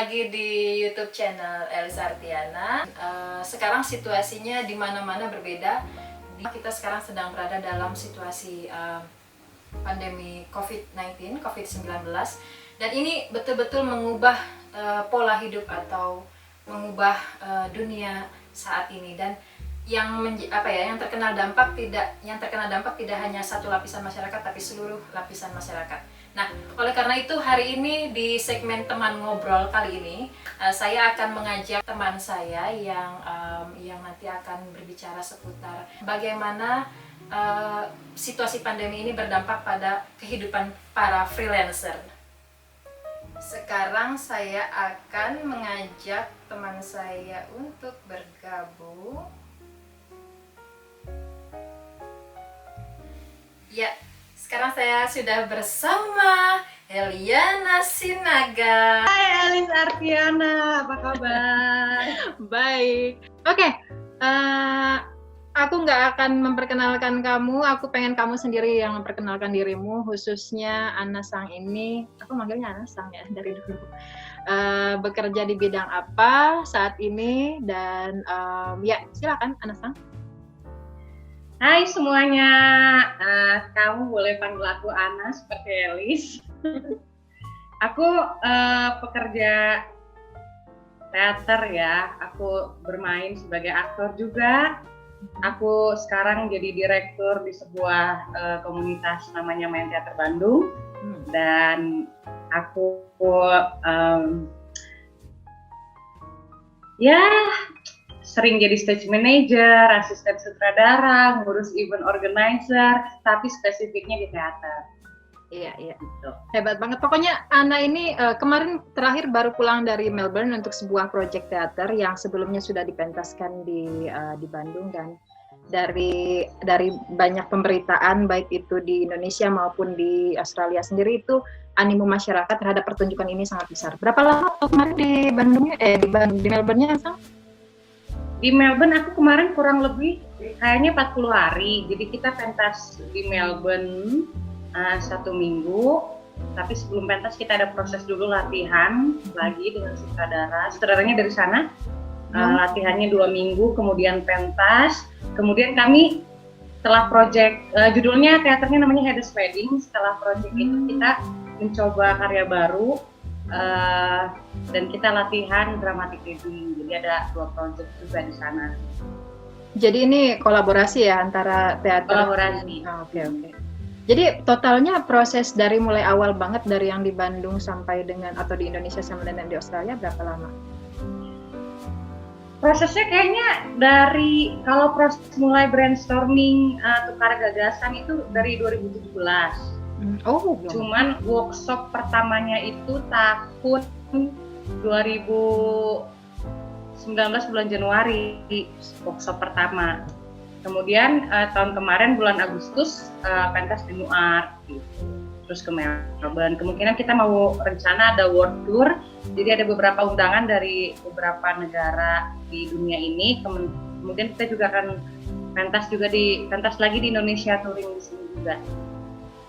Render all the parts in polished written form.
lagi di YouTube channel Elis Artiana. Sekarang situasinya di mana-mana berbeda. Kita sekarang sedang berada dalam situasi pandemi COVID-19, COVID-19, dan ini betul-betul mengubah pola hidup atau mengubah dunia saat ini. Dan yang terkena dampak tidak hanya satu lapisan masyarakat, tapi seluruh lapisan masyarakat. Nah, oleh karena itu hari ini di segmen teman ngobrol kali ini saya akan mengajak teman saya yang nanti akan berbicara seputar bagaimana situasi pandemi ini berdampak pada kehidupan para freelancer. Sekarang saya akan mengajak teman saya untuk bergabung. Ya, sekarang saya sudah bersama Eliana Sinaga. Hai Elis Artiana, apa kabar? Baik. Oke, aku nggak akan memperkenalkan kamu, aku pengen kamu sendiri yang memperkenalkan dirimu, khususnya Ana Sang ini, aku manggilnya Ana Sang ya dari dulu. Bekerja di bidang apa saat ini, dan ya silakan Ana Sang. Hai semuanya, kamu boleh panggil aku Ana seperti Elis. Aku pekerja teater ya, aku bermain sebagai aktor juga. Aku sekarang jadi direktur di sebuah komunitas namanya Main Teater Bandung. Dan aku sering jadi stage manager, asisten sutradara, ngurus event organizer, tapi spesifiknya di teater. Iya. Gitu. Hebat banget. Pokoknya Ana ini kemarin terakhir baru pulang dari Melbourne untuk sebuah proyek teater yang sebelumnya sudah dipentaskan di Bandung, dan dari banyak pemberitaan baik itu di Indonesia maupun di Australia sendiri, itu animo masyarakat terhadap pertunjukan ini sangat besar. Berapa lama kemarin di Bandungnya di Melbourne-nya, Sang? Di Melbourne aku kemarin kurang lebih kayaknya 40 hari. Jadi kita pentas di Melbourne 1 minggu. Tapi sebelum pentas kita ada proses dulu latihan lagi dengan sutradaranya dari sana. Latihannya 2 minggu, kemudian pentas. Kemudian kami setelah project, judulnya teaternya namanya Hades Wedding. Setelah project itu kita mencoba karya baru. Dan kita latihan dramatic reading, jadi ada 2 project juga di sana. Jadi ini kolaborasi ya antara teater. Kolaborasi. Oke. Jadi totalnya proses dari mulai awal banget dari yang di Bandung sampai dengan atau di Indonesia sampai dengan di Australia berapa lama? Prosesnya kayaknya dari kalau proses mulai brainstorming tukar gagasan itu dari 2017. Cuman workshop pertamanya itu tahun 2019 bulan Januari, workshop pertama. Kemudian tahun kemarin bulan Agustus pentas di Nuart gitu. Terus ke Melbourne. Kemungkinan kita mau rencana ada world tour. Jadi ada beberapa undangan dari beberapa negara di dunia ini. Kemudian kita juga akan pentas lagi di Indonesia, touring di sini juga.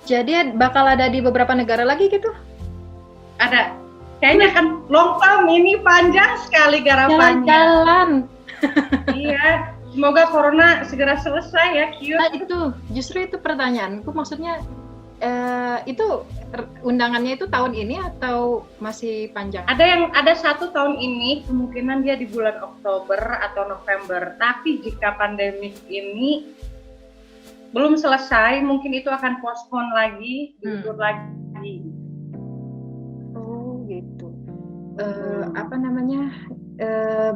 Jadi bakal ada di beberapa negara lagi gitu? Ada. Kayaknya kan long term, ini panjang sekali garapannya. Jalan-jalan. Iya, semoga corona segera selesai ya, Q. Nah justru itu pertanyaanku, maksudnya itu undangannya itu tahun ini atau masih panjang? Ada 1 tahun ini, kemungkinan dia di bulan Oktober atau November. Tapi jika pandemik ini belum selesai, mungkin itu akan postpone lagi, diundur lagi. Oh gitu.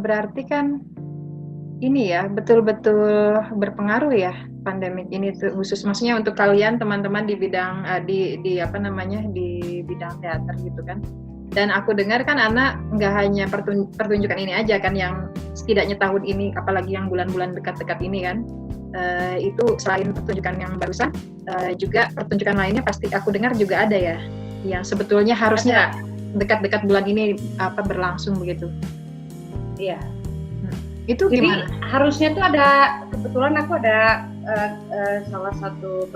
Berarti kan ini ya betul-betul berpengaruh ya pandemik ini tuh, khusus maksudnya untuk kalian teman-teman di bidang di bidang teater gitu kan. Dan aku dengar kan Ana nggak hanya pertunjukan ini aja kan yang setidaknya tahun ini, apalagi yang bulan-bulan dekat-dekat ini kan. Itu selain pertunjukan yang barusan, juga pertunjukan lainnya pasti aku dengar juga ada ya, yang sebetulnya harusnya dekat-dekat bulan ini berlangsung begitu. Iya. Itu jadi gimana? Harusnya tuh kebetulan aku ada salah satu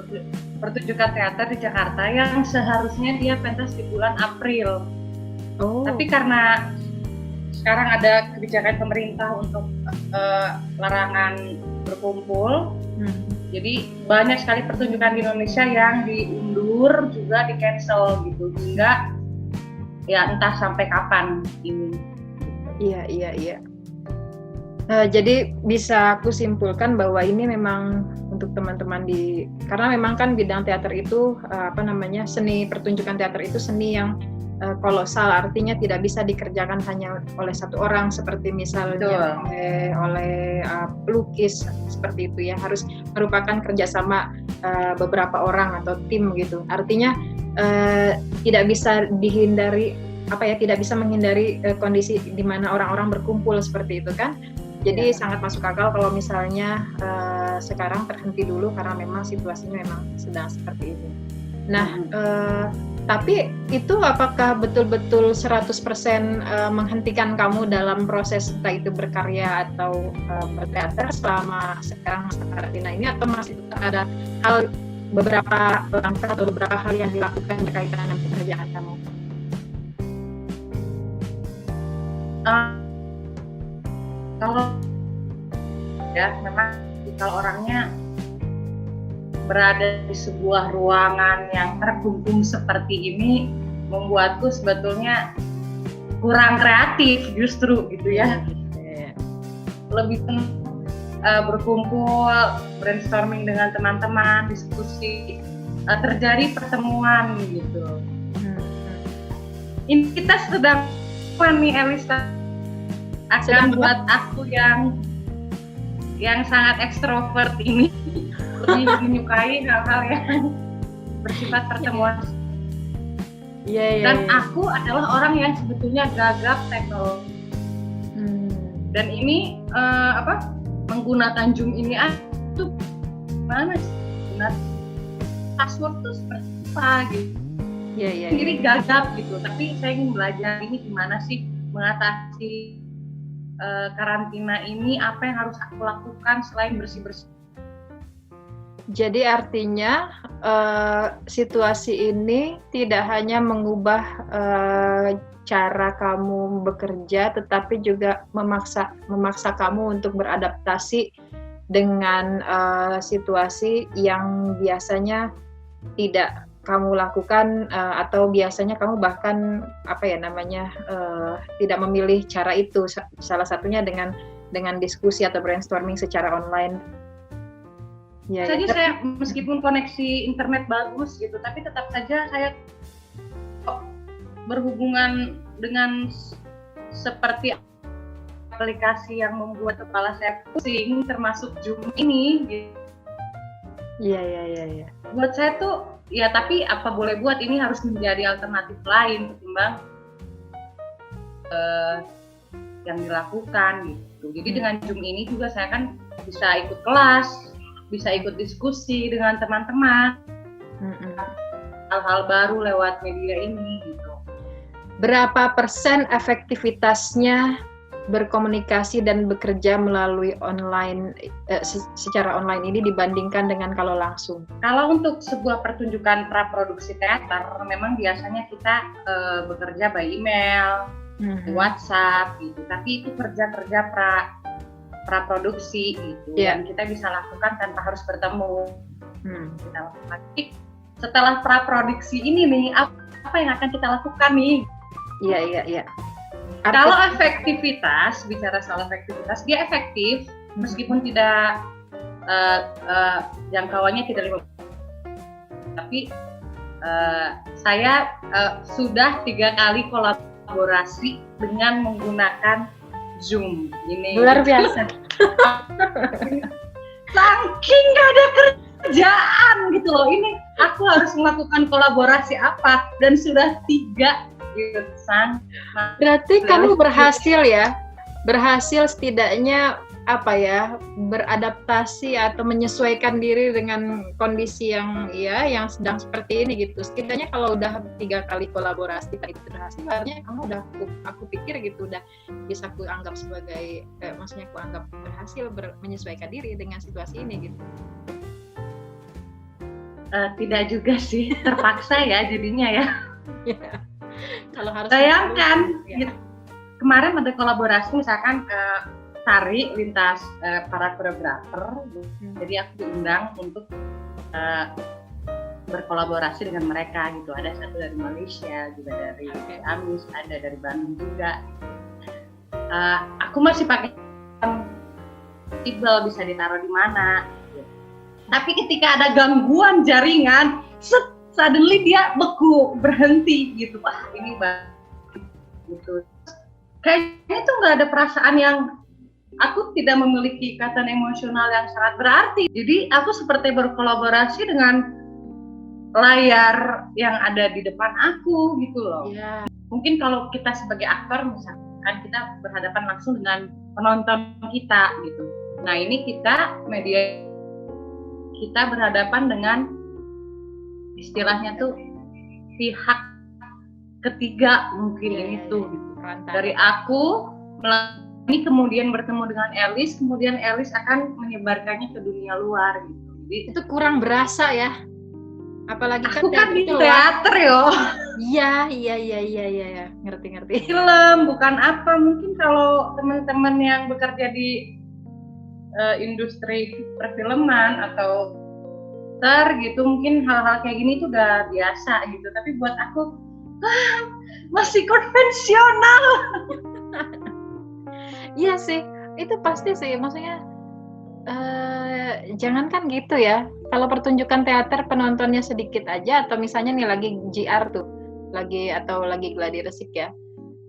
pertunjukan teater di Jakarta yang seharusnya dia pentas di bulan April. Tapi karena sekarang ada kebijakan pemerintah untuk larangan berkumpul. Jadi banyak sekali pertunjukan di Indonesia yang diundur juga di cancel gitu, hingga ya entah sampai kapan ini. Iya. Jadi bisa aku simpulkan bahwa ini memang untuk teman-teman karena memang kan bidang teater itu seni pertunjukan teater itu seni yang kolosal, artinya tidak bisa dikerjakan hanya oleh satu orang seperti misalnya oleh pelukis seperti itu ya, harus merupakan kerjasama beberapa orang atau tim gitu. Artinya tidak bisa menghindari kondisi di mana orang-orang berkumpul seperti itu kan. Jadi sangat masuk akal kalau misalnya sekarang terhenti dulu karena memang situasinya memang sedang seperti ini. Nah, tapi itu apakah betul-betul 100% menghentikan kamu dalam proses entah itu berkarya atau berteater selama sekarang masa karantina ini, atau masih ada beberapa langkah atau beberapa hal yang dilakukan berkaitan dengan pekerjaan kamu? Kalau ya memang kalau orangnya berada di sebuah ruangan yang terkungkung seperti ini membuatku sebetulnya kurang kreatif justru gitu ya. Lebih berkumpul, brainstorming dengan teman-teman, diskusi, terjadi pertemuan gitu. Ini kita sedang nih Elisa akan buat aku yang sangat ekstrovert ini lebih menyukai hal-hal yang bersifat pertemuan. Dan aku adalah orang yang sebetulnya gagap teknologi. Dan ini menggunakan Zoom ini tuh gimana sih? Password tuh seperti apa gitu. Sendiri gagap gitu. Tapi saya ingin belajar ini gimana sih mengatasi karantina ini, apa yang harus aku lakukan selain bersih-bersih. Jadi artinya situasi ini tidak hanya mengubah cara kamu bekerja, tetapi juga memaksa kamu untuk beradaptasi dengan situasi yang biasanya tidak kamu lakukan, atau biasanya kamu bahkan tidak memilih cara itu, salah satunya dengan diskusi atau brainstorming secara online. Saya meskipun koneksi internet bagus gitu, tapi tetap saja saya berhubungan dengan seperti aplikasi yang membuat kepala saya pusing, termasuk Zoom ini. Iya. Buat saya tuh ya, tapi apa boleh buat, ini harus menjadi alternatif lain ketimbang yang dilakukan gitu. Jadi dengan Zoom ini juga saya kan bisa ikut kelas, bisa ikut diskusi dengan teman-teman, hal-hal baru lewat media ini gitu. Berapa persen efektivitasnya berkomunikasi dan bekerja melalui online, secara online ini dibandingkan dengan kalau langsung? Kalau untuk sebuah pertunjukan praproduksi teater, memang biasanya kita bekerja by email, WhatsApp gitu. Tapi itu kerja praproduksi gitu, yang kita bisa lakukan tanpa harus bertemu. Kita lakukan. Setelah praproduksi ini nih, apa yang akan kita lakukan nih? Iya. Kalau efektivitas, bicara soal efektivitas, dia efektif meskipun tidak jangkauannya tidak 5. Tapi saya sudah 3 kali kolaborasi dengan menggunakan Zoom. Ini luar biasa. Saking gak ada kerjaan gitu loh. Ini aku harus melakukan kolaborasi apa, dan sudah 3 gitu. Berarti kamu berhasil ya? Berhasil setidaknya beradaptasi atau menyesuaikan diri dengan kondisi yang sedang seperti ini gitu. Setidaknya kalau udah 3 kali kolaborasi itu berhasil, artinya kamu udah, aku pikir gitu, udah bisa aku anggap sebagai maksudnya aku anggap berhasil menyesuaikan diri dengan situasi ini gitu. Tidak juga sih, terpaksa ya jadinya ya. Kalau harus bayangkan kemarin ada kolaborasi misalkan tari lintas para koreografer, jadi aku diundang untuk berkolaborasi dengan mereka gitu. Ada satu dari Malaysia, juga dari Amis, ada dari Bandung juga. Aku masih pakai tibel, bisa ditaruh di mana. Tapi ketika ada gangguan jaringan, suddenly dia beku, berhenti gitu. Wah, ini gitu. Kayaknya itu nggak ada perasaan yang, aku tidak memiliki ikatan emosional yang sangat berarti. Jadi aku seperti berkolaborasi dengan layar yang ada di depan aku gitu loh. Yeah. Mungkin kalau kita sebagai aktor misalkan kita berhadapan langsung dengan penonton kita gitu. Nah ini kita media, kita berhadapan dengan istilahnya tuh pihak ketiga mungkin itu gitu. Dari aku ini kemudian bertemu dengan Elis, kemudian Elis akan menyebarkannya ke dunia luar gitu. Jadi itu kurang berasa ya. Apalagi aku kan di teater yo. Iya, ngerti. Film bukan apa, mungkin kalau teman-teman yang bekerja di industri perfilman atau gitu mungkin hal-hal kayak gini tuh udah biasa gitu. Tapi buat aku masih konvensional. Iya sih, itu pasti sih, maksudnya jangankan gitu ya, kalau pertunjukan teater penontonnya sedikit aja, atau misalnya nih lagi GR tuh, lagi gladi resik ya,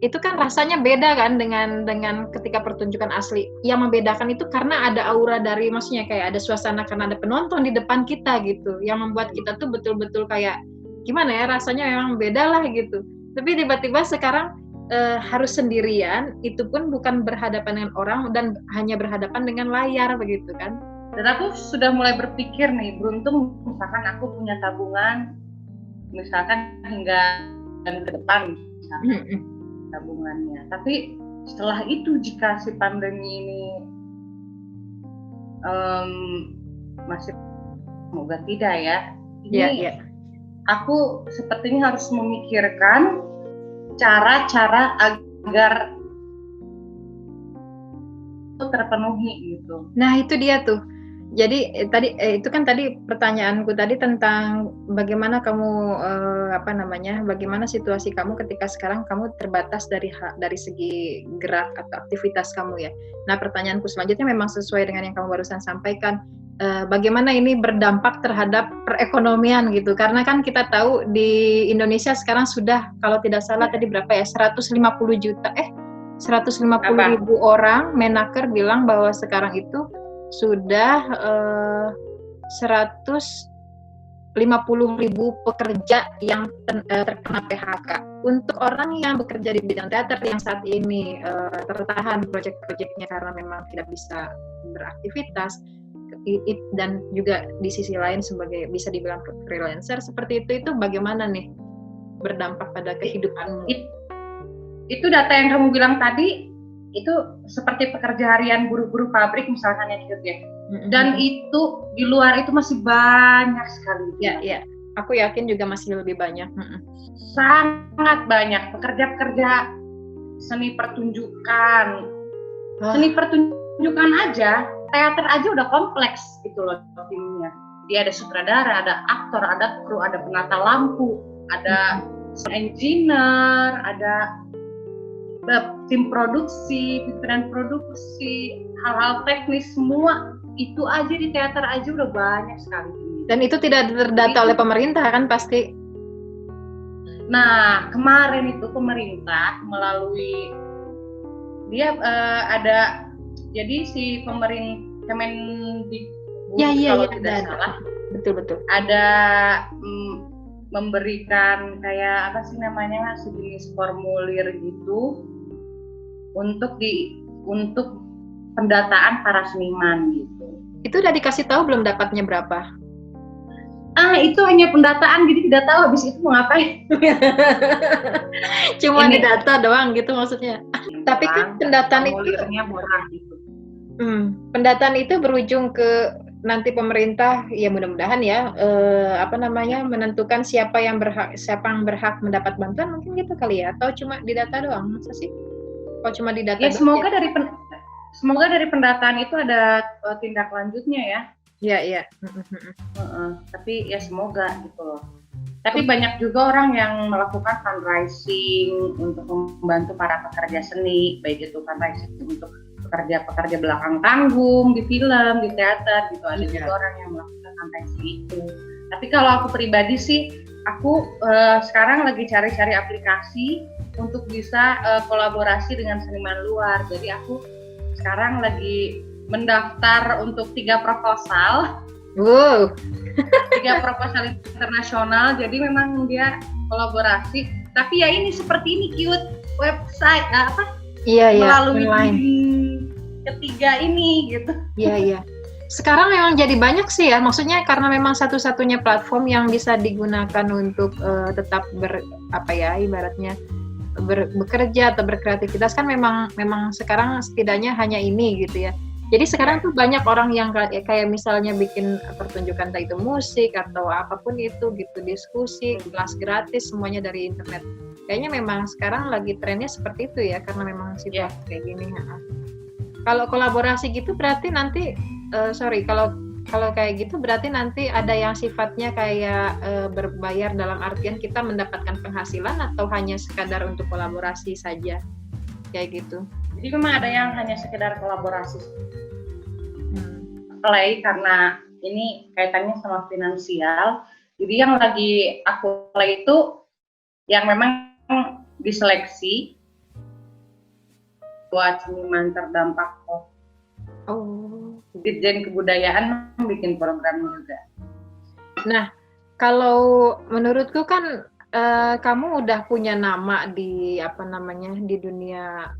itu kan rasanya beda kan dengan ketika pertunjukan asli. Yang membedakan itu karena ada aura dari, maksudnya kayak ada suasana karena ada penonton di depan kita gitu, yang membuat kita tuh betul-betul kayak gimana ya, rasanya memang beda lah gitu. Tapi tiba-tiba sekarang harus sendirian, itu pun bukan berhadapan dengan orang dan hanya berhadapan dengan layar begitu kan. Dan aku sudah mulai berpikir nih, beruntung misalkan aku punya tabungan misalkan hingga ke depan misalkan tabungannya. Tapi setelah itu jika si pandemi ini masih, semoga tidak ya, ini aku sepertinya harus memikirkan cara-cara agar itu terpenuhi gitu. Nah itu dia tuh. Jadi itu kan tadi pertanyaanku tadi tentang bagaimana kamu bagaimana situasi kamu ketika sekarang kamu terbatas dari segi gerak atau aktivitas kamu ya. Nah pertanyaanku selanjutnya memang sesuai dengan yang kamu barusan sampaikan. Bagaimana ini berdampak terhadap perekonomian gitu, karena kan kita tahu di Indonesia sekarang sudah, kalau tidak salah tadi berapa ya, 150 ribu orang, Menaker bilang bahwa sekarang itu sudah 150 ribu pekerja yang terkena PHK. Untuk orang yang bekerja di bidang teater yang saat ini tertahan proyek-proyeknya karena memang tidak bisa beraktivitas, dan juga di sisi lain sebagai bisa dibilang freelancer seperti itu bagaimana nih berdampak pada kehidupanmu? Itu data yang kamu bilang tadi itu seperti pekerja harian buruh-buruh pabrik misalkan ya gitu ya. Dan itu di luar itu masih banyak sekali. Ya, aku yakin juga masih lebih banyak. Sangat banyak pekerja-pekerja seni pertunjukan. Seni pertunjukan aja, teater aja udah kompleks gitu loh timnya. Dia ada sutradara, ada aktor, ada kru, ada penata lampu, ada engineer, ada tim produksi, pimpinan produksi, hal-hal teknis, semua itu aja di teater aja udah banyak sekali. Dan itu tidak terdata oleh pemerintah kan pasti? Nah kemarin itu pemerintah melalui dia ada, jadi si Kemendikbud kalau tidak salah, betul ada memberikan kayak apa sih namanya, sejenis formulir gitu untuk pendataan para seniman gitu. Itu udah dikasih tahu belum dapatnya berapa? Itu hanya pendataan, jadi tidak tahu habis itu mau ngapain. Cuma didata doang gitu maksudnya. Tapi kan pendataan itu gitu. Pendataan itu berujung ke nanti pemerintah ya mudah-mudahan ya menentukan siapa yang berhak mendapat bantuan, mungkin gitu kali ya, atau cuma didata doang, masa sih? Oh, cuma di data Ya doang semoga ya? semoga dari pendataan itu ada tindak lanjutnya ya. Iya, iya. Tapi ya semoga gitu loh. Tapi banyak juga orang yang melakukan fundraising untuk membantu para pekerja seni, baik itu fundraising untuk pekerja-pekerja belakang panggung, di film, di teater gitu. Ada Iya. juga orang yang melakukan fundraising itu. Tapi kalau aku pribadi sih, aku sekarang lagi cari-cari aplikasi untuk bisa kolaborasi dengan seniman luar. Jadi aku sekarang lagi mendaftar untuk 3 proposal. Wow. 3 proposal internasional, jadi memang dia kolaborasi. Tapi ya ini seperti ini cute website Iya, iya, melalui online. ketiga ini gitu. Iya, iya. Sekarang memang jadi banyak sih ya, maksudnya karena memang satu-satunya platform yang bisa digunakan untuk tetap ibaratnya bekerja atau berkreativitas kan memang sekarang setidaknya hanya ini gitu ya. Jadi sekarang tuh banyak orang yang kayak misalnya bikin pertunjukan entah itu musik atau apapun itu gitu, diskusi, kelas gratis semuanya dari internet. Kayaknya memang sekarang lagi trennya seperti itu ya, karena memang situasi kayak gini. Kalau kolaborasi gitu berarti nanti kalau kayak gitu berarti nanti ada yang sifatnya kayak berbayar dalam artian kita mendapatkan penghasilan atau hanya sekadar untuk kolaborasi saja kayak gitu. Jadi memang ada yang hanya sekedar kolaborasi play karena ini kaitannya sama finansial. Jadi yang lagi aku play itu yang memang diseleksi buat seniman terdampak Dirjen Kebudayaan bikin program juga. Nah, kalau menurutku kan kamu udah punya nama di di dunia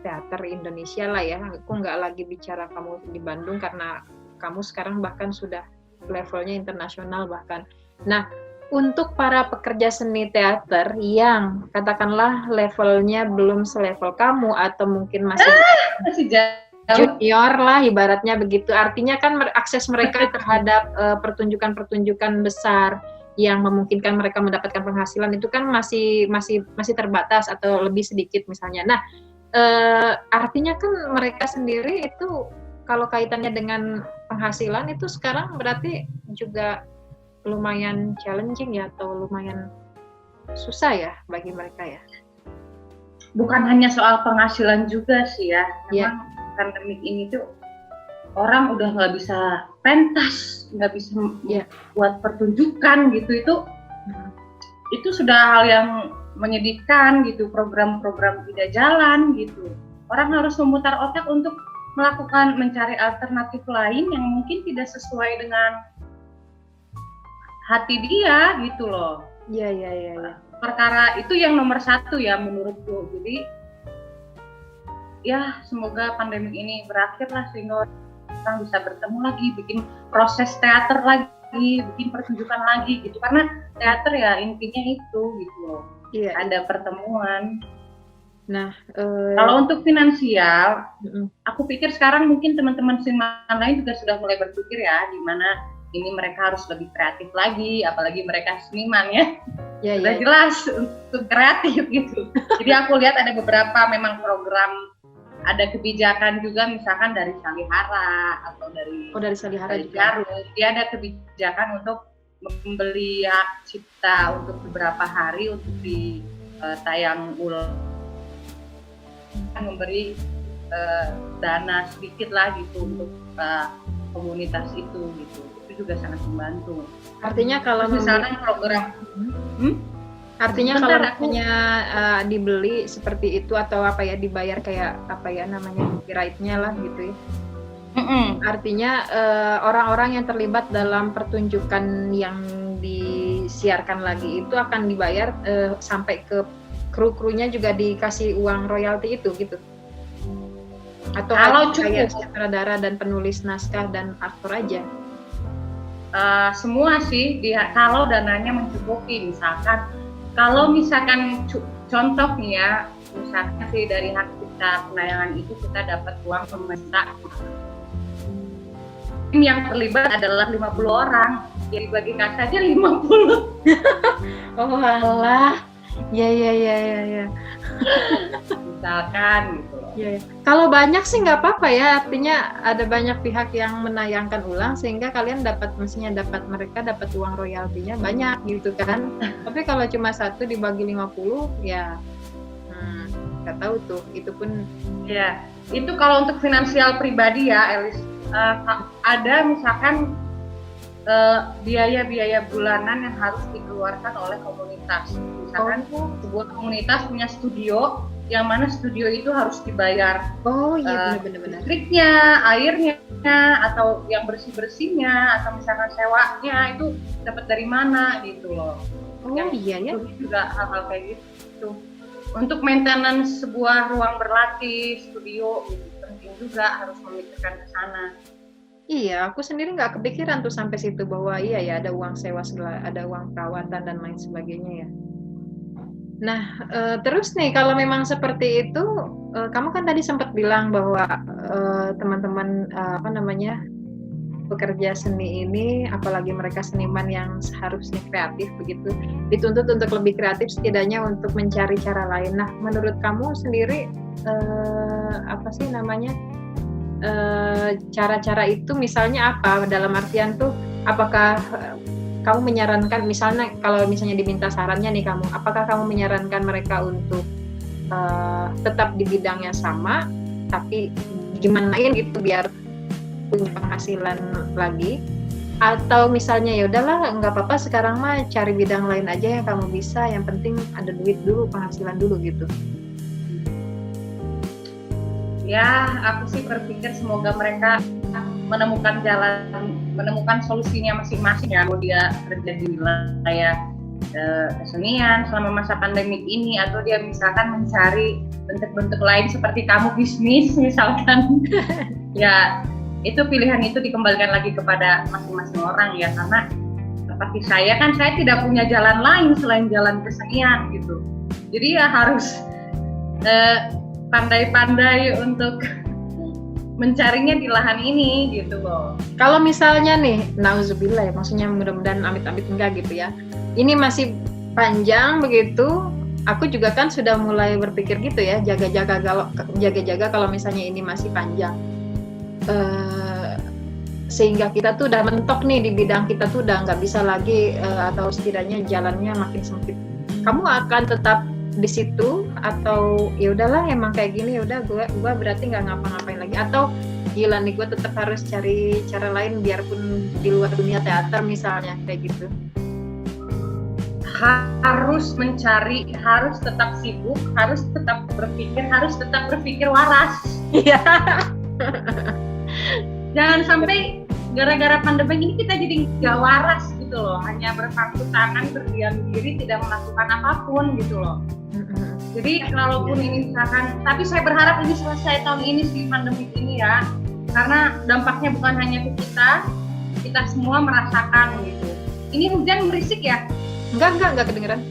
teater Indonesia lah ya. Aku nggak lagi bicara kamu di Bandung karena kamu sekarang bahkan sudah levelnya internasional bahkan. Nah, untuk para pekerja seni teater yang katakanlah levelnya belum selevel kamu atau mungkin masih junior lah ibaratnya begitu. Artinya kan akses mereka terhadap pertunjukan-pertunjukan besar yang memungkinkan mereka mendapatkan penghasilan itu kan masih terbatas atau lebih sedikit misalnya. Nah, artinya kan mereka sendiri itu kalau kaitannya dengan penghasilan itu sekarang berarti juga lumayan challenging ya atau lumayan susah ya bagi mereka ya. Bukan hanya soal penghasilan juga sih ya. Memang pandemik ini tuh orang udah nggak bisa pentas, nggak bisa buat pertunjukan gitu. Itu sudah hal yang menyedihkan gitu. Program-program tidak jalan gitu. Orang harus memutar otak untuk mencari alternatif lain yang mungkin tidak sesuai dengan hati dia gitu loh. Iya. Perkara itu yang nomor 1 ya menurutku. Jadi ya semoga pandemi ini berakhir lah sehingga orang bisa bertemu lagi, bikin proses teater lagi, bikin pertunjukan lagi gitu. Karena teater ya intinya itu gitu loh. Iya. Ada pertemuan. Nah, kalau untuk finansial, aku pikir sekarang mungkin teman-teman seniman lain juga sudah mulai berpikir ya, di mana ini mereka harus lebih kreatif lagi, apalagi mereka seniman ya. Sudah jelas untuk kreatif gitu. Jadi aku lihat ada beberapa memang program, ada kebijakan juga misalkan dari Salihara atau dari Salihara juga. Dia ada kebijakan untuk membeli hak cipta untuk beberapa hari untuk ditayang ulang, memberi dana sedikit lah gitu untuk komunitas itu gitu. Juga sangat membantu. Artinya kalau misalkan program artinya kalau punya dibeli seperti itu atau dibayar kayak copyright-nya lah gitu ya. Artinya orang-orang yang terlibat dalam pertunjukan yang disiarkan lagi itu akan dibayar sampai ke kru-krunya juga dikasih uang royalti itu gitu. Atau kalau kayak sutradara dan penulis naskah dan aktor aja. Semua sih kalau dananya mencukupi. Misalkan kalau contoh nih ya, misalkan sih dari hak cipta penayangan itu kita dapat uang pemerintah. Tim yang terlibat adalah 50 orang, jadi bagi saja 50. Oh alah, Iya, iya, iya, iya, iya. Misalkan gitu loh. Iya, iya. Kalau banyak sih nggak apa-apa ya, artinya ada banyak pihak yang menayangkan ulang sehingga kalian mereka dapat uang royaltinya banyak gitu kan. Tapi kalau cuma satu dibagi 50 ya nggak tahu tuh, itu pun Ya, itu kalau untuk finansial pribadi ya, Elis. Ada misalkan biaya-biaya bulanan yang harus dikeluarkan oleh komunitas. Misalkan sebuah komunitas punya studio, yang mana studio itu harus dibayar. Oh iya, benar-benar. Listriknya, airnya, atau yang bersih-bersihnya, atau misalkan sewanya itu dapat dari mana gitu loh. Oh iya ya. Juga hal-hal kayak gitu. Untuk maintenance sebuah ruang berlatih, studio, itu penting juga harus memikirkan ke sana. Iya, aku sendiri nggak kepikiran tuh sampai situ bahwa iya ya ada uang sewa segala, ada uang perawatan dan lain sebagainya ya. Nah, terus nih kalau memang seperti itu, kamu kan tadi sempat bilang bahwa teman-teman pekerja seni ini, apalagi mereka seniman yang seharusnya kreatif begitu, dituntut untuk lebih kreatif setidaknya untuk mencari cara lain. Nah, menurut kamu sendiri cara-cara itu misalnya apa? Dalam artian tuh, apakah kamu menyarankan misalnya kalau misalnya diminta sarannya nih kamu, apakah kamu menyarankan mereka untuk tetap di bidang yang sama, tapi gimanain gitu biar punya penghasilan lagi, atau misalnya ya udahlah nggak apa-apa sekarang mah cari bidang lain aja yang kamu bisa, yang penting ada duit dulu, penghasilan dulu gitu. Ya, aku sih berpikir semoga mereka menemukan solusinya masing-masing ya, mau dia kerja di wilayah kesenian selama masa pandemik ini, atau dia misalkan mencari bentuk-bentuk lain seperti kamu bisnis misalkan. Ya, itu pilihan itu dikembalikan lagi kepada masing-masing orang ya, karena seperti saya tidak punya jalan lain selain jalan kesenian gitu. Jadi ya harus pandai-pandai untuk mencarinya di lahan ini gitu loh. Kalau misalnya nih, nauzubillah ya, maksudnya mudah-mudahan amit-amit enggak gitu ya, ini masih panjang begitu, aku juga kan sudah mulai berpikir gitu ya, jaga-jaga kalau misalnya ini masih panjang. Sehingga kita tuh udah mentok nih di bidang kita tuh udah nggak bisa lagi atau setidaknya jalannya makin sempit. Kamu akan tetap di situ atau ya udahlah emang kayak gini, ya udah gue berarti nggak ngapa-ngapain lagi, atau gila nih gue tetap harus cari cara lain biarpun di luar dunia teater misalnya kayak gitu. Harus mencari, harus tetap sibuk, harus tetap berpikir waras. Iya. Jangan sampai gara-gara pandemi ini kita jadi nggak waras gitu loh, hanya berpangku tangan, berdiam diri, tidak melakukan apapun gitu loh. Jadi kalaupun ini misalkan, tapi saya berharap ini selesai tahun ini sih pandemi ini ya, karena dampaknya bukan hanya ke kita semua merasakan gitu. Ini hujan berisik ya? Enggak kedengeran.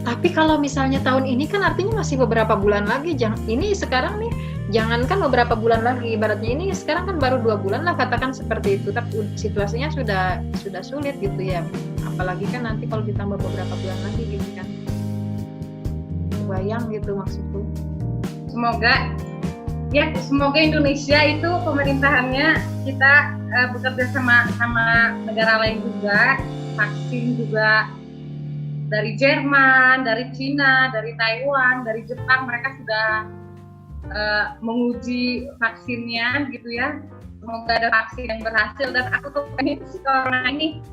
Tapi kalau misalnya tahun ini kan artinya masih beberapa bulan lagi. Ini sekarang nih, jangankan beberapa bulan lagi, ibaratnya ini sekarang kan baru 2 bulan lah katakan seperti itu, tapi situasinya sudah sulit gitu ya, apalagi kan nanti kalau ditambah beberapa bulan lagi gitu kan, bayang gitu maksudku. Semoga Indonesia itu pemerintahannya kita bekerja sama negara lain juga, vaksin juga dari Jerman, dari Cina, dari Taiwan, dari Jepang, mereka sudah menguji vaksinnya gitu ya. Semoga ada vaksin yang berhasil, dan aku tuh pengen si corona ini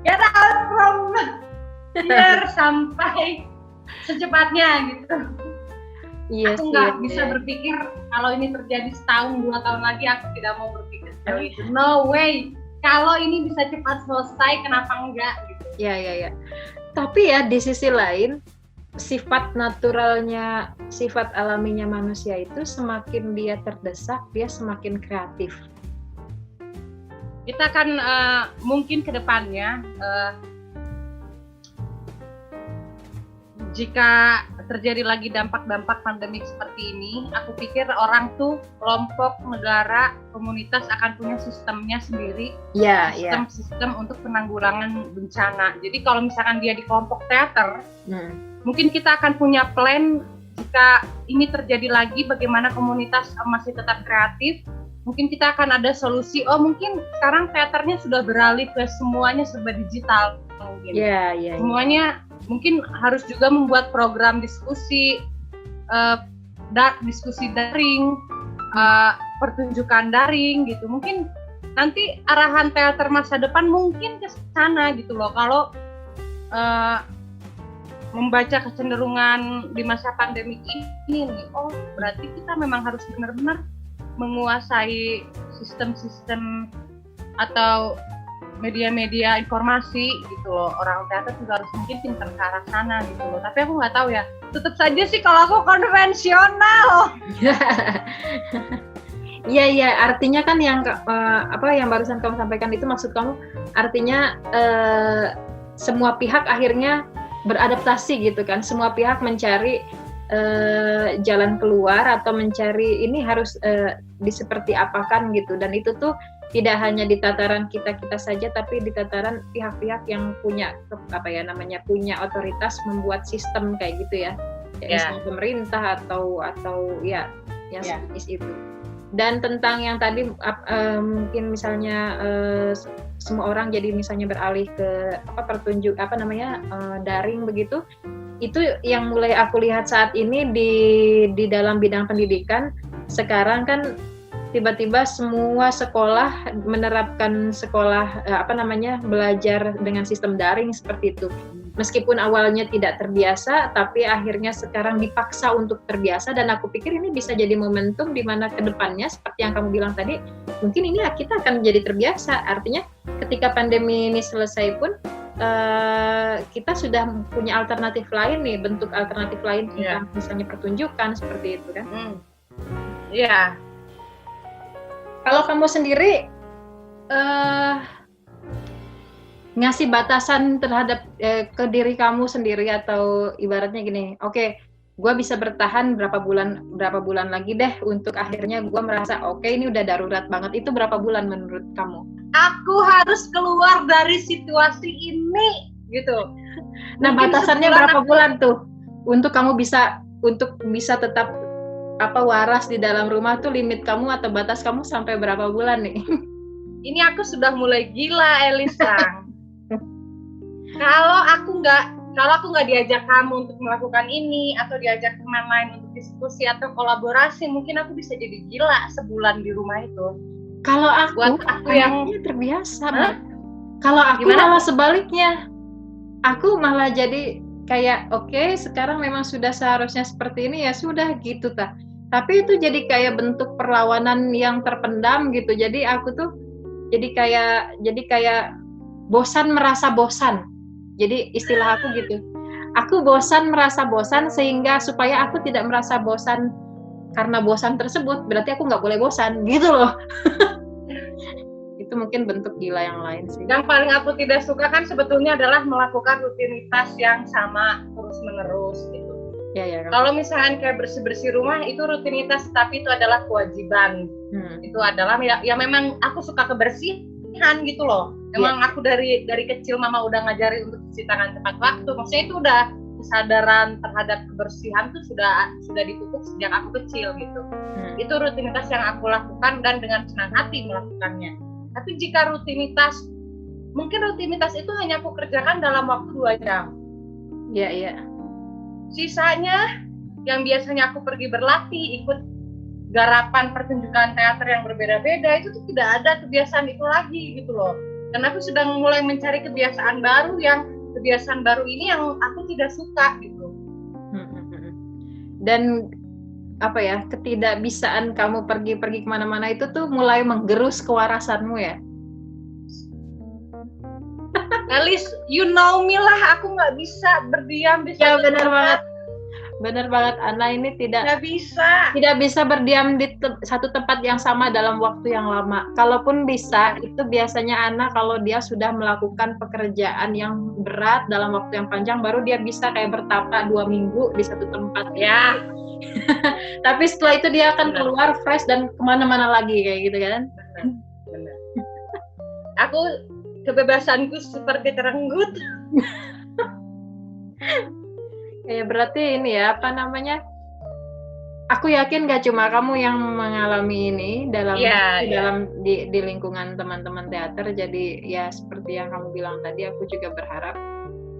get out from here sampai secepatnya gitu. Yes, aku nggak bisa berpikir kalau ini terjadi setahun 2 tahun lagi, aku tidak mau berpikir seperti itu. No way. Kalau ini bisa cepat selesai, kenapa enggak gitu. Ya. Tapi ya di sisi lain, sifat naturalnya, sifat alaminya manusia itu semakin dia terdesak, dia semakin kreatif. Kita kan mungkin ke depannya jika terjadi lagi dampak-dampak pandemik seperti ini, aku pikir orang tuh, kelompok, negara, komunitas akan punya sistemnya sendiri, sistem untuk penanggulangan bencana. Jadi kalau misalkan dia di kelompok teater, mungkin kita akan punya plan jika ini terjadi lagi, bagaimana komunitas masih tetap kreatif. Mungkin kita akan ada solusi. Oh, mungkin sekarang teaternya sudah beralih ke semuanya serba digital mungkin. Semuanya mungkin harus juga membuat program diskusi, diskusi daring, pertunjukan daring gitu. Mungkin nanti arahan teater masa depan mungkin ke sana gitu loh. Kalau membaca kecenderungan di masa pandemik ini nih, oh berarti kita memang harus benar-benar menguasai sistem-sistem atau media-media informasi gitu loh. Orang teater juga harus mungkin pintar ke arah sana gitu loh. Tapi aku nggak tahu ya. Tetap saja sih kalau aku konvensional. Iya, artinya kan yang yang barusan kamu sampaikan itu maksud kamu artinya semua pihak akhirnya beradaptasi gitu kan. Semua pihak mencari jalan keluar atau mencari ini harus seperti apakan gitu. Dan itu tuh tidak hanya di tataran kita saja, tapi di tataran pihak-pihak yang punya punya otoritas membuat sistem kayak gitu ya, misalnya pemerintah atau yang sejenis itu. Dan tentang yang tadi mungkin misalnya semua orang jadi misalnya beralih ke daring begitu, itu yang mulai aku lihat saat ini di dalam bidang pendidikan sekarang kan. Tiba-tiba semua sekolah menerapkan belajar dengan sistem daring seperti itu. Meskipun awalnya tidak terbiasa, tapi akhirnya sekarang dipaksa untuk terbiasa, dan aku pikir ini bisa jadi momentum di mana ke depannya, seperti yang kamu bilang tadi, mungkin ini kita akan menjadi terbiasa. Artinya ketika pandemi ini selesai pun, kita sudah punya alternatif lain nih, bentuk alternatif lain tentang misalnya pertunjukan seperti itu kan. Iya. Kalau kamu sendiri ngasih batasan terhadap ke diri kamu sendiri, atau ibaratnya gini, oke, gue bisa bertahan berapa bulan lagi deh untuk akhirnya gue merasa oke, ini udah darurat banget, itu berapa bulan menurut kamu? Aku harus keluar dari situasi ini gitu. Nah, batasannya berapa bulan tuh untuk kamu bisa tetap waras di dalam rumah tuh, limit kamu atau batas kamu sampai berapa bulan nih? Ini aku sudah mulai gila, Elisa. Kalau aku nggak diajak kamu untuk melakukan ini, atau diajak teman lain untuk diskusi atau kolaborasi, mungkin aku bisa jadi gila sebulan di rumah itu. Kalau aku yang terbiasa. Kalau aku malah sebaliknya, aku malah jadi kayak oke, sekarang memang sudah seharusnya seperti ini, ya sudah gitu ta. Tapi itu jadi kayak bentuk perlawanan yang terpendam gitu. Jadi aku tuh jadi kayak bosan merasa bosan. Jadi istilah aku gitu. Aku bosan merasa bosan, sehingga supaya aku tidak merasa bosan karena bosan tersebut, berarti aku nggak boleh bosan gitu loh. Itu mungkin bentuk gila yang lain sih. Yang paling aku tidak suka kan sebetulnya adalah melakukan rutinitas yang sama terus-menerus gitu. Ya. Kalau misalnya kayak bersih-bersih rumah itu rutinitas, tapi itu adalah kewajiban. Itu adalah ya memang aku suka kebersihan gitu loh. Memang aku dari kecil mama udah ngajarin untuk cuci tangan tepat waktu. Maksudnya itu udah kesadaran terhadap kebersihan tuh sudah dipupuk sejak aku kecil gitu. Itu rutinitas yang aku lakukan dan dengan senang hati melakukannya. Tapi jika mungkin rutinitas itu hanya aku kerjakan dalam waktu 2 jam. Iya. Sisanya yang biasanya aku pergi berlatih, ikut garapan pertunjukan teater yang berbeda-beda, itu tuh tidak ada kebiasaan itu lagi gitu loh. Dan aku sedang mulai mencari kebiasaan baru ini yang aku tidak suka gitu. Dan ketidakbisaan kamu pergi kemana-mana itu tuh mulai menggerus kewarasanmu ya. At least you know me lah, aku nggak bisa berdiam di ya benar banget. Benar banget, Ana ini Nggak bisa. tidak bisa berdiam di satu tempat yang sama dalam waktu yang lama. Kalaupun bisa, itu biasanya Ana kalau dia sudah melakukan pekerjaan yang berat dalam waktu yang panjang, baru dia bisa kayak bertapa 2 minggu di satu tempat. Ya, Tapi setelah itu dia akan Benar. keluar fresh dan kemana-mana lagi kayak gitu kan. benar. Aku kebebasanku seperti terenggut. Ya berarti ini ya, apa namanya? Aku yakin gak cuma kamu yang mengalami ini dalam Iya, di lingkungan teman-teman teater. Jadi ya seperti yang kamu bilang tadi, aku juga berharap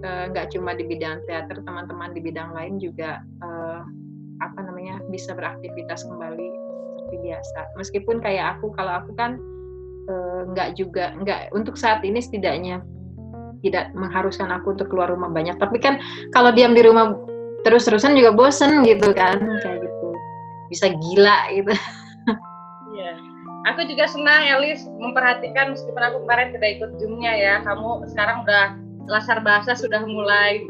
nggak cuma di bidang teater, teman-teman di bidang lain juga apa namanya bisa beraktivitas kembali seperti biasa. Meskipun kayak kalau aku kan nggak untuk saat ini setidaknya tidak mengharuskan aku untuk keluar rumah banyak. Tapi kan kalau diam di rumah terus-terusan juga bosen gitu kan, kayak gitu. Bisa gila gitu. Iya. Aku juga senang Elis memperhatikan meskipun aku kemarin tidak ikut Zoom-nya ya. Kamu sekarang udah Lasar Bahasa sudah mulai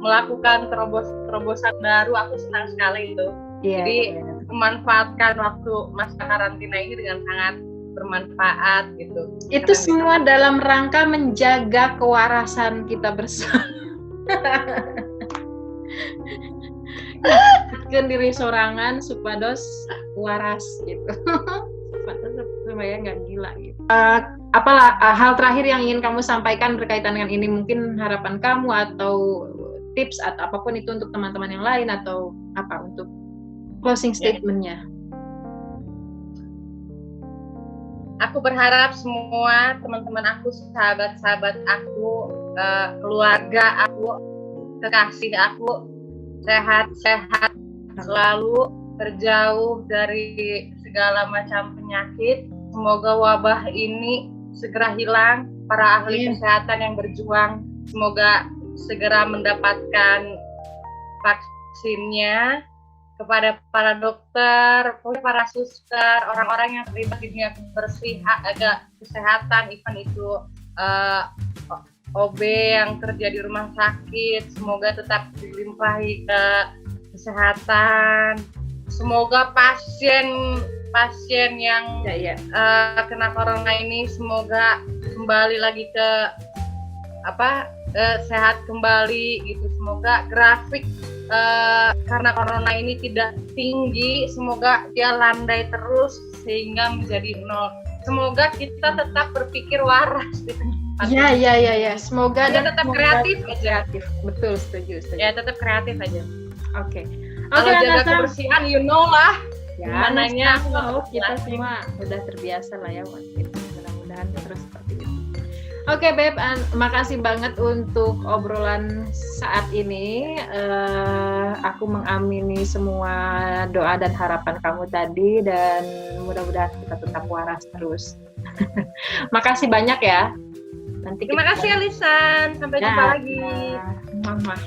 melakukan terobosan baru. Aku senang sekali itu. Iya. Jadi memanfaatkan waktu masa karantina ini dengan sangat bermanfaat gitu. Itu semua dalam rangka menjaga kewarasan kita bersama. Kan diri sorangan supados waras gitu. Supaya nggak gila gitu. Apalah hal terakhir yang ingin kamu sampaikan berkaitan dengan ini, mungkin harapan kamu atau tips atau apapun itu untuk teman-teman yang lain atau apa untuk closing statement-nya. Aku berharap semua teman-teman aku, sahabat-sahabat aku, keluarga aku, kekasih aku sehat-sehat selalu, terjauh dari segala macam penyakit. Semoga wabah ini segera hilang. Para ahli kesehatan yang berjuang semoga segera mendapatkan vaksinnya. Kepada para dokter, para suster, orang-orang yang terlibat di dunia kesehatan, event itu OB yang kerja di rumah sakit, semoga tetap dilimpahi ke kesehatan. Semoga pasien yang kena corona ini semoga kembali lagi ke sehat kembali gitu. Semoga grafik karena corona ini tidak tinggi, semoga dia landai terus sehingga menjadi 0. Semoga kita tetap berpikir waras di tengah pandemi. Ya. Semoga dan tetap kreatif aja. Betul, setuju. Ya, tetap kreatif aja. Oke. Kalau jaga kebersihan, lah. Ya, mananya kita semua udah terbiasa lah ya waktu itu. Mudah-mudahan terus seperti itu. Oke, Beb, makasih banget untuk obrolan saat ini. Aku mengamini semua doa dan harapan kamu tadi dan mudah-mudahan kita tetap waras terus. Makasih banyak ya. Terima kasih Alisan. Sampai jumpa lagi. Mama.